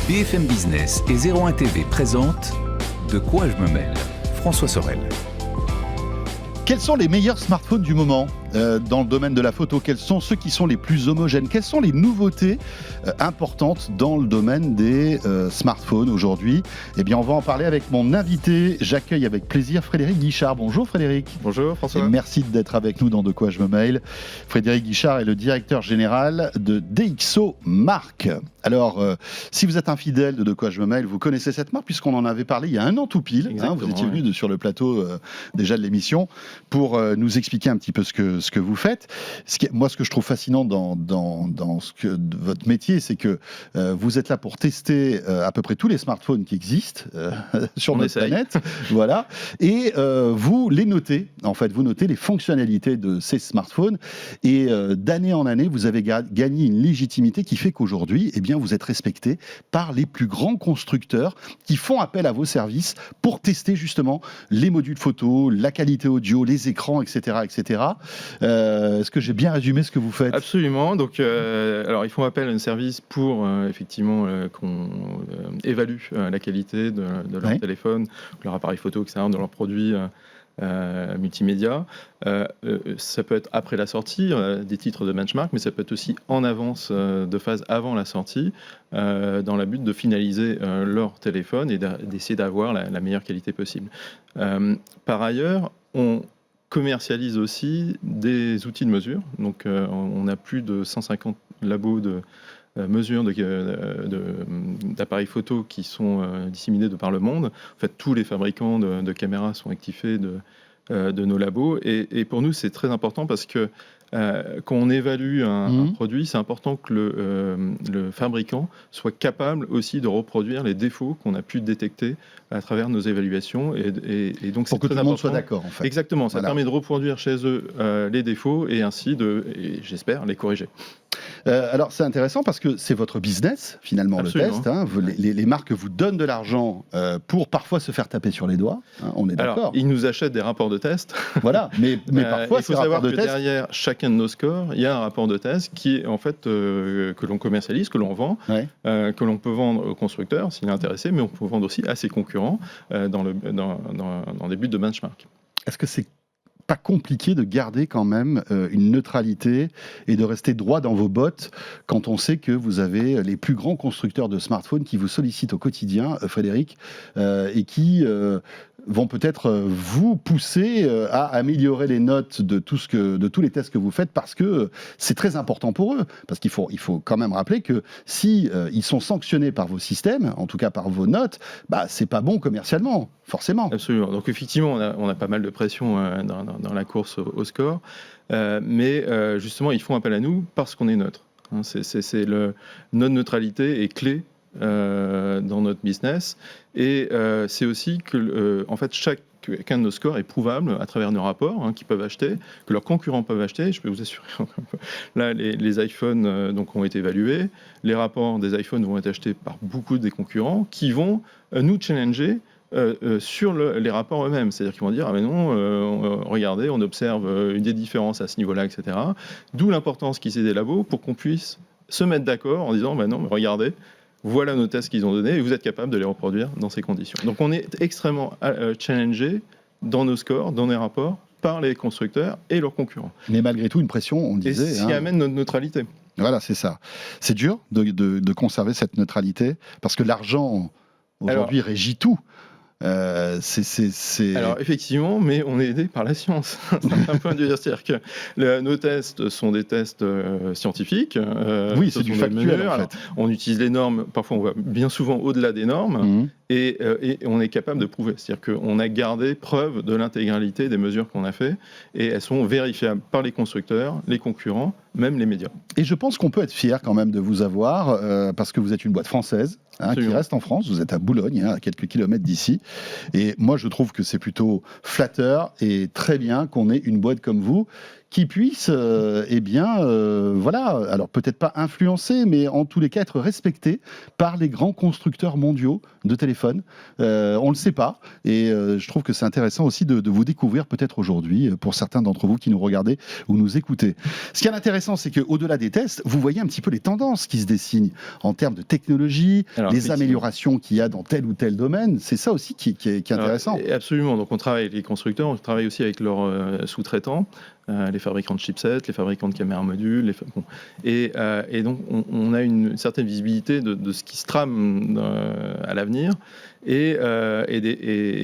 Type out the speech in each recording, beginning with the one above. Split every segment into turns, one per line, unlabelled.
BFM Business et 01 TV présentent De quoi je me mêle ? François Sorel.
Quels sont les meilleurs smartphones du moment dans le domaine de la photo? Quels sont ceux qui sont les plus homogènes? Quelles sont les nouveautés importantes dans le domaine des smartphones aujourd'hui? Eh bien, on va en parler avec mon invité. J'accueille avec plaisir Frédéric Guichard. Bonjour Frédéric.
Bonjour François.
Et merci d'être avec nous dans De quoi je me mêle. Frédéric Guichard est le directeur général de DxO Marque. Alors, si vous êtes un fidèle de quoi je me mêle, vous connaissez cette marque puisqu'on en avait parlé il y a un an tout pile. Vous étiez venu sur le plateau déjà de l'émission pour nous expliquer un petit peu ce que vous faites. Moi, ce que je trouve fascinant dans votre métier, c'est que vous êtes là pour tester à peu près tous les smartphones qui existent sur notre planète. Voilà. Et vous les notez. En fait, vous notez les fonctionnalités de ces smartphones. Et d'année en année, vous avez gagné une légitimité qui fait qu'aujourd'hui, eh bien, vous êtes respecté par les plus grands constructeurs qui font appel à vos services pour tester justement les modules photo, la qualité audio, les écrans, etc., etc. Est-ce que j'ai bien résumé ce que vous faites?
Absolument. Donc, alors, ils font appel à un service pour effectivement qu'on évalue la qualité de leur téléphone, leur appareil photo, etc., de leurs produits multimédia. Ça peut être après la sortie des titres de benchmark, mais ça peut être aussi en avance de phase avant la sortie, dans le but de finaliser leur téléphone et d'essayer d'avoir la meilleure qualité possible. Par ailleurs, on commercialise aussi des outils de mesure. Donc, on a plus de 150 labos de mesures d'appareils photo qui sont disséminés de par le monde. En fait, tous les fabricants de caméras sont équipés de nos labos. Et pour nous, c'est très important parce que quand on évalue un produit, c'est important que le fabricant soit capable aussi de reproduire les défauts qu'on a pu détecter à travers nos évaluations. Et donc,
pour que tout le monde soit d'accord, en fait.
Exactement, ça permet de reproduire chez eux les défauts et ainsi et j'espère, les corriger.
Alors c'est intéressant parce que c'est votre business finalement. Absolument. Le test. Hein, les marques vous donnent de l'argent pour parfois se faire taper sur les doigts. Hein, on est d'accord.
Alors, ils nous achètent des rapports de test.
Voilà, mais parfois
il faut
ces
savoir
rapports de
que
test.
Derrière chacun de nos scores, il y a un rapport de test qui est en fait que l'on commercialise, que l'on vend, que l'on peut vendre au constructeur s'il est intéressé, mais on peut vendre aussi à ses concurrents dans des buts de benchmark.
Est-ce que c'est pas compliqué de garder quand même une neutralité et de rester droit dans vos bottes quand on sait que vous avez les plus grands constructeurs de smartphones qui vous sollicitent au quotidien, Frédéric, et qui vont peut-être vous pousser à améliorer les notes de tous les tests que vous faites parce que c'est très important pour eux. Parce qu'il faut quand même rappeler que si ils sont sanctionnés par vos systèmes, en tout cas par vos notes, c'est pas bon commercialement, forcément.
Absolument. Donc effectivement, on a pas mal de pression dans la course au score, mais justement, ils font appel à nous parce qu'on est neutre. Hein, notre neutralité est clé dans notre business, et c'est aussi que en fait chacun de nos scores est prouvable à travers nos rapports qu'ils peuvent acheter, que leurs concurrents peuvent acheter. Je peux vous assurer, là les iPhones donc ont été évalués, les rapports des iPhones vont être achetés par beaucoup des concurrents qui vont nous challenger sur les rapports eux-mêmes, c'est-à-dire qu'ils vont dire mais non, regardez, on observe des différences à ce niveau-là, etc. D'où l'importance qu'ils aient des labos pour qu'on puisse se mettre d'accord en disant non, mais regardez, voilà nos tests qu'ils ont donnés et vous êtes capable de les reproduire dans ces conditions. Donc on est extrêmement challengé dans nos scores, dans les rapports, par les constructeurs et leurs concurrents.
Mais malgré tout, une pression, on disait.
Et ce qui amène notre neutralité.
Voilà, c'est ça. C'est dur de conserver cette neutralité parce que l'argent aujourd'hui régit tout.
Alors effectivement, mais on est aidé par la science. C'est un point de vue, c'est-à-dire que nos tests sont des tests scientifiques.
Oui, c'est du factuel en fait.
On utilise les normes, parfois on va bien souvent au-delà des normes, et on est capable de prouver. C'est-à-dire qu'on a gardé preuve de l'intégralité des mesures qu'on a fait, et elles sont vérifiables par les constructeurs, les concurrents, même les médias.
Et je pense qu'on peut être fier quand même de vous avoir, parce que vous êtes une boîte française, qui reste en France. Vous êtes à Boulogne, à quelques kilomètres d'ici. Et moi, je trouve que c'est plutôt flatteur et très bien qu'on ait une boîte comme vous qui puisse, voilà, alors peut-être pas influencer, mais en tous les cas être respecté par les grands constructeurs mondiaux de téléphones. On ne le sait pas, et je trouve que c'est intéressant aussi de vous découvrir peut-être aujourd'hui, pour certains d'entre vous qui nous regardez ou nous écoutez. Ce qui est intéressant, c'est qu'au-delà des tests, vous voyez un petit peu les tendances qui se dessinent en termes de technologie, les améliorations qu'il y a dans tel ou tel domaine. C'est ça aussi qui est intéressant.
Absolument. Donc on travaille avec les constructeurs, on travaille aussi avec leurs sous-traitants, les fabricants de chipsets, les fabricants de caméras modules. Et donc on a une certaine visibilité de ce qui se trame à l'avenir et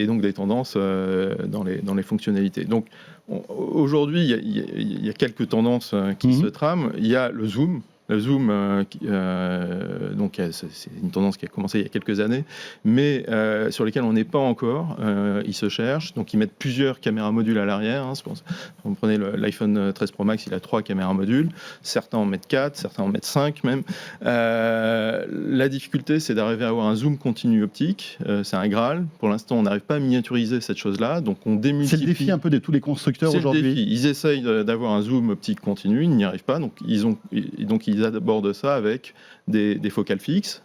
donc des tendances dans les fonctionnalités. Donc aujourd'hui, il y a quelques tendances qui se trament. Il y a le zoom. Le zoom, donc c'est une tendance qui a commencé il y a quelques années, mais sur lesquelles on n'est pas encore. Ils se cherchent, donc ils mettent plusieurs caméras modules à l'arrière. Vous prenez l'iPhone 13 Pro Max, il a 3 caméras modules. Certains en mettent 4, certains en mettent 5 même. La difficulté, c'est d'arriver à avoir un zoom continu optique. C'est un Graal. Pour l'instant, on n'arrive pas à miniaturiser cette chose-là, donc on démultiplie.
C'est le défi un peu de tous les constructeurs aujourd'hui.
C'est le défi. Ils essayent d'avoir un zoom optique continu, ils n'y arrivent pas, donc ils abordent ça avec des focales fixes,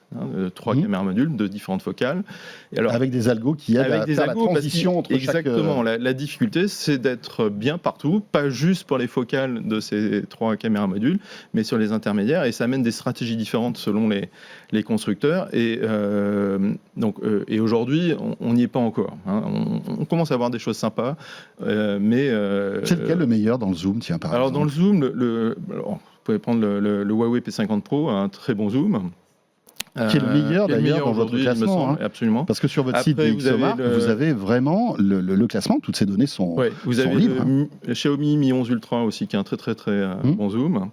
3 caméras modules de différentes focales.
Et alors, avec des algos qui aident à faire la transition entre
exactement, la difficulté, c'est d'être bien partout, pas juste pour les focales de ces 3 caméras modules, mais sur les intermédiaires, et ça amène des stratégies différentes selon les constructeurs. Et aujourd'hui, on n'y est pas encore. On commence à avoir des choses sympas, mais...
c'est lequel le meilleur dans le zoom, tiens, par exemple ?
Dans le zoom, vous pouvez prendre le Huawei P50 Pro, un très bon zoom.
Qui est le meilleur d'ailleurs dans votre classement.
Absolument.
Parce que sur votre site DxOMark, vous avez vraiment le classement, toutes ces données sont,
vous avez
libres.
Le Xiaomi Mi 11 Ultra aussi, qui est un très très très bon zoom.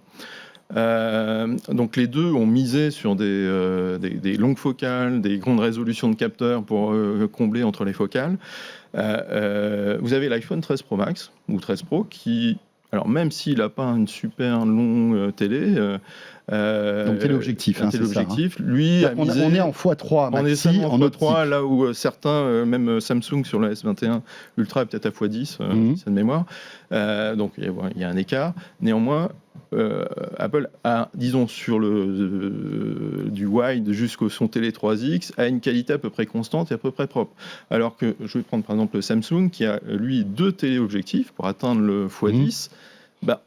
Donc les deux ont misé sur des longues focales, des grandes résolutions de capteurs pour combler entre les focales. Vous avez l'iPhone 13 Pro Max ou 13 Pro qui... Alors même s'il n'a pas une super longue télé,
donc téléobjectif,
téléobjectif, lui a misé,
on est en x3 maxi,
en x3, là où certains, même Samsung sur le S21 Ultra est peut-être à x10, c'est de mémoire. Donc il y a un écart. Néanmoins, Apple a, disons, sur du wide jusqu'au son télé 3X, a une qualité à peu près constante et à peu près propre. Alors que je vais prendre par exemple le Samsung qui a lui 2 téléobjectifs pour atteindre le x10,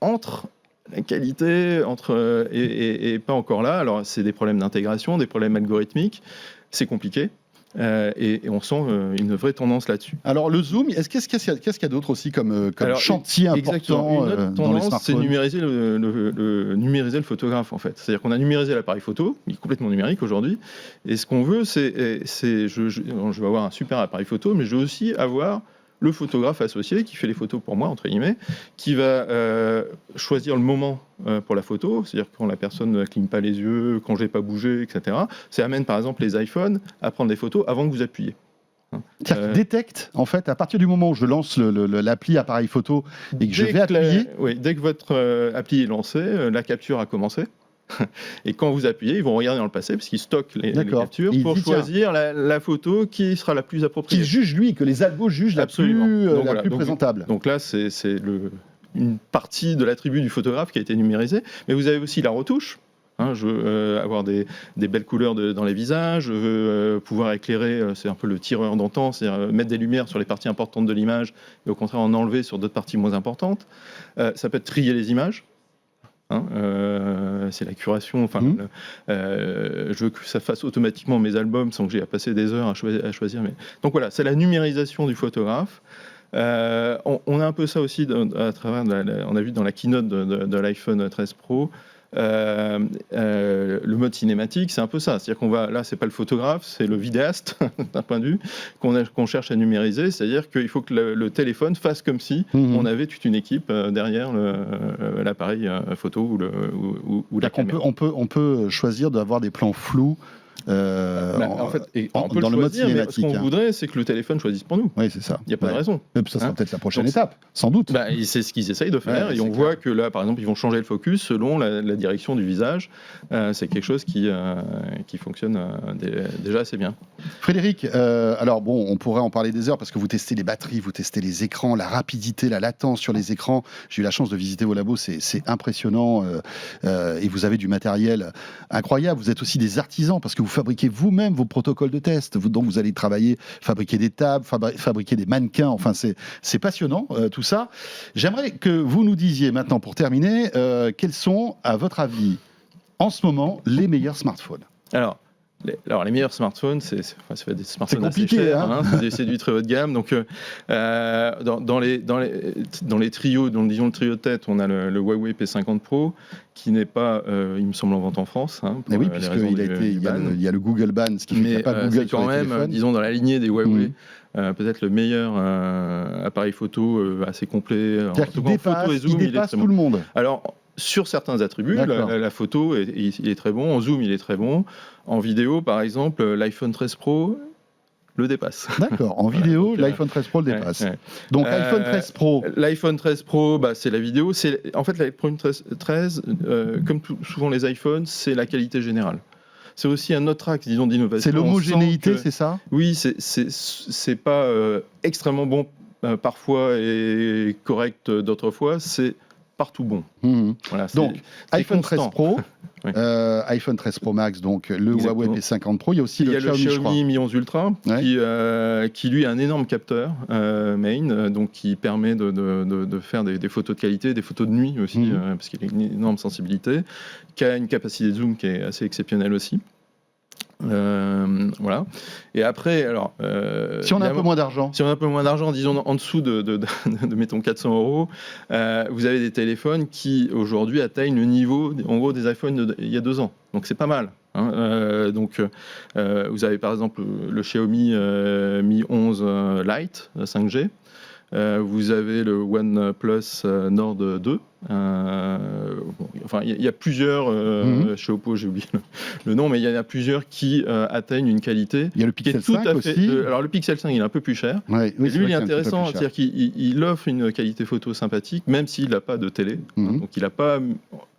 entre la qualité et pas encore là. Alors c'est des problèmes d'intégration, des problèmes algorithmiques, c'est compliqué. Et on sent une vraie tendance là-dessus.
Alors le zoom, qu'est-ce qu'il y a d'autre aussi comme chantier important
une autre
dans les
tendance,
smartphones ?
c'est numériser le photographe en fait. C'est-à-dire qu'on a numérisé l'appareil photo, il est complètement numérique aujourd'hui. Et ce qu'on veut, je vais avoir un super appareil photo, mais je veux aussi avoir le photographe associé qui fait les photos pour moi, entre guillemets, qui va choisir le moment pour la photo, c'est-à-dire quand la personne ne cligne pas les yeux, quand je n'ai pas bougé, etc. Ça amène par exemple les iPhones à prendre des photos avant que vous appuyez.
C'est-à-dire qu'il détecte, en fait, à partir du moment où je lance l'appli appareil photo et que je vais appuyer...
Dès que votre appli est lancée, la capture a commencé. Et quand vous appuyez, ils vont regarder dans le passé parce qu'ils stockent les captures pour choisir la photo qui sera la plus appropriée.
Qu'il juge lui, que les algos jugent la plus présentable.
Donc là, c'est une partie de l'attribut du photographe qui a été numérisée. Mais vous avez aussi la retouche. Je veux avoir des belles couleurs dans les visages, je veux pouvoir éclairer, c'est un peu le tireur d'antan, c'est-à-dire mettre des lumières sur les parties importantes de l'image et au contraire en enlever sur d'autres parties moins importantes. Ça peut être trier les images. C'est la curation. Je veux que ça fasse automatiquement mes albums sans que j'ai à passer des heures à choisir. Donc voilà, c'est la numérisation du photographe. On a un peu ça aussi à travers, on a vu dans la keynote de l'iPhone 13 Pro. Le mode cinématique, c'est un peu ça. C'est-à-dire là, c'est pas le photographe, c'est le vidéaste, d'un point de vue, qu'on cherche à numériser. C'est-à-dire qu'il faut que le téléphone fasse comme si on avait toute une équipe derrière l'appareil photo ou la caméra.
On peut choisir d'avoir des plans flous
En fait, on peut
dans
le
le mode
choisir, mais ce
cinématique.
qu'on voudrait, c'est que le téléphone choisisse pour nous.
Oui, c'est ça.
Il n'y a pas de raison.
Et puis ça sera
Hein.
peut-être la prochaine
Donc,
étape, sans doute.
C'est ce qu'ils essayent de faire,
Ouais,
et
c'est
on
clair.
voit que là, par exemple, ils vont changer le focus selon la direction du visage. C'est quelque chose qui fonctionne déjà assez bien.
Frédéric, alors bon, on pourrait en parler des heures parce que vous testez les batteries, vous testez les écrans, la rapidité, la latence sur les écrans. J'ai eu la chance de visiter vos labos, c'est impressionnant et vous avez du matériel incroyable. Vous êtes aussi des artisans parce que vous fabriquez vous-même vos protocoles de test. Donc vous allez travailler, fabriquer des tables, fabriquer des mannequins. Enfin, c'est passionnant tout ça. J'aimerais que vous nous disiez maintenant, pour terminer, quels sont, à votre avis, en ce moment, les meilleurs smartphones.
Alors, les meilleurs smartphones, ça fait des smartphones
compliqué,
assez chers,
hein.
c'est du très haut de gamme. Donc, dans les trios, disons le trio de tête, on a le Huawei P50 Pro, qui n'est pas, il me semble, en vente en France. Hein,
Mais oui, puisqu'il y a le Google Ban, ce qui fait qu'il n'y a pas Google
c'est
sur
quand
les
même,
téléphones.
disons, dans la lignée des Huawei, peut-être le meilleur appareil photo assez complet.
C'est-à-dire qu'il dépasse tout le monde.
Alors, sur certains attributs, la photo, il est très bon. En zoom, il est très bon. En vidéo, par exemple, l'iPhone 13 Pro le dépasse.
D'accord. En vidéo,
donc,
l'iPhone 13 Pro le dépasse.
Ouais.
Donc, iPhone 13 Pro.
L'iPhone 13 Pro, c'est la vidéo. En fait, l'iPhone 13, comme souvent les iPhones, c'est la qualité générale. C'est aussi un autre axe, disons, d'innovation.
C'est l'homogénéité, c'est ça ?
Oui, c'est pas extrêmement bon parfois et correct d'autres fois. C'est partout bon. Voilà,
donc, iPhone 13 Pro,
oui.
iPhone 13 Pro Max, donc le
Exactement.
Huawei P50 Pro. Il y a aussi le
Xiaomi Mi 11 Ultra, qui lui a un énorme capteur main, donc qui permet de faire des photos de qualité, des photos de nuit aussi, parce qu'il a une énorme sensibilité, qui a une capacité de zoom qui est assez exceptionnelle aussi. Voilà. Et après, alors,
si on a un peu moins d'argent,
disons en dessous de mettons 400 €, vous avez des téléphones qui aujourd'hui atteignent le niveau, en gros, des iPhones il y a 2 ans. Donc c'est pas mal. Hein. Donc vous avez par exemple le Xiaomi Mi 11 Lite 5G. Vous avez le OnePlus Nord 2. Enfin, il y a plusieurs. Chez Oppo, j'ai oublié le nom, mais il y en a plusieurs qui atteignent une qualité.
Il y a le Pixel 5 aussi.
Alors le Pixel 5, il est un peu plus cher.
Oui,
lui, il est intéressant, c'est-à-dire qu'il offre une qualité photo sympathique, même s'il n'a pas de télé. Donc il n'a pas,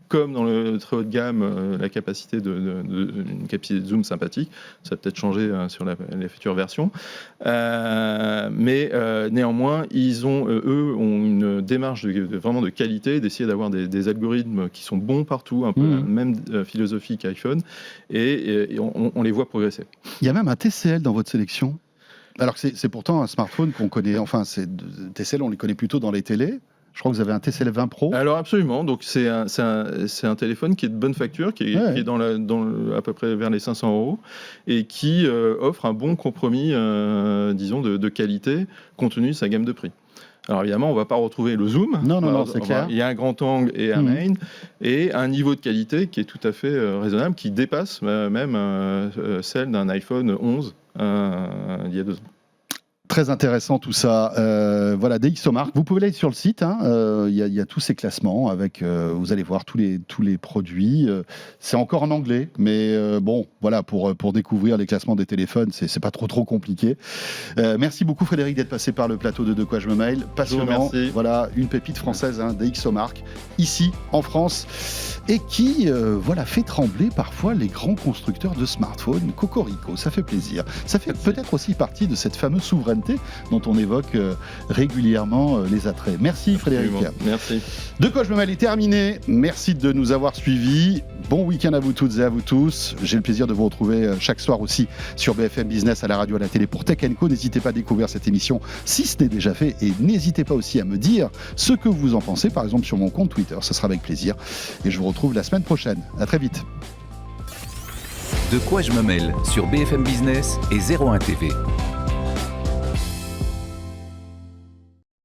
comme dans le très haut de gamme, la capacité une capacité de zoom sympathique. Ça va peut-être changer sur les futures versions. Mais néanmoins, eux ont une démarche vraiment de qualité, d'essayer d'avoir des algorithmes qui sont bons partout, un peu la même philosophie qu'iPhone, et on les voit progresser.
Il y a même un TCL dans votre sélection. Alors que c'est pourtant un smartphone qu'on connaît, enfin, TCL, on les connaît plutôt dans les télés. Je crois que vous avez un TCL 20 Pro.
Alors absolument, donc c'est un téléphone qui est de bonne facture, qui est à peu près vers les 500 € et qui offre un bon compromis, disons, de qualité compte tenu de sa gamme de prix. Alors évidemment, on ne va pas retrouver le zoom.
Non, c'est clair.
Il y a un grand angle et un main, et un niveau de qualité qui est tout à fait raisonnable, qui dépasse même celle d'un iPhone 11 il y a 2 ans.
Très intéressant tout ça. Voilà, DxOMark. Vous pouvez aller sur le site. Il y a tous ces classements avec. Vous allez voir tous les produits. C'est encore en anglais, mais bon, voilà, pour découvrir les classements des téléphones, c'est pas trop compliqué. Merci beaucoup Frédéric d'être passé par le plateau de quoi je me mail. Passionnant. Voilà, une pépite française, DxOMark, ici en France, et qui fait trembler parfois les grands constructeurs de smartphones. Cocorico, ça fait plaisir. Ça fait peut-être aussi partie de cette fameuse souveraineté dont on évoque régulièrement les attraits. Merci Frédéric.
Merci.
De quoi je me mêle est terminé. Merci de nous avoir suivis. Bon week-end à vous toutes et à vous tous. J'ai le plaisir de vous retrouver chaque soir aussi sur BFM Business, à la radio, à la télé pour Tech & Co. N'hésitez pas à découvrir cette émission si ce n'est déjà fait, et n'hésitez pas aussi à me dire ce que vous en pensez, par exemple sur mon compte Twitter. Ce sera avec plaisir. Et je vous retrouve la semaine prochaine. À très vite.
De quoi je me mêle sur BFM Business et 01 TV.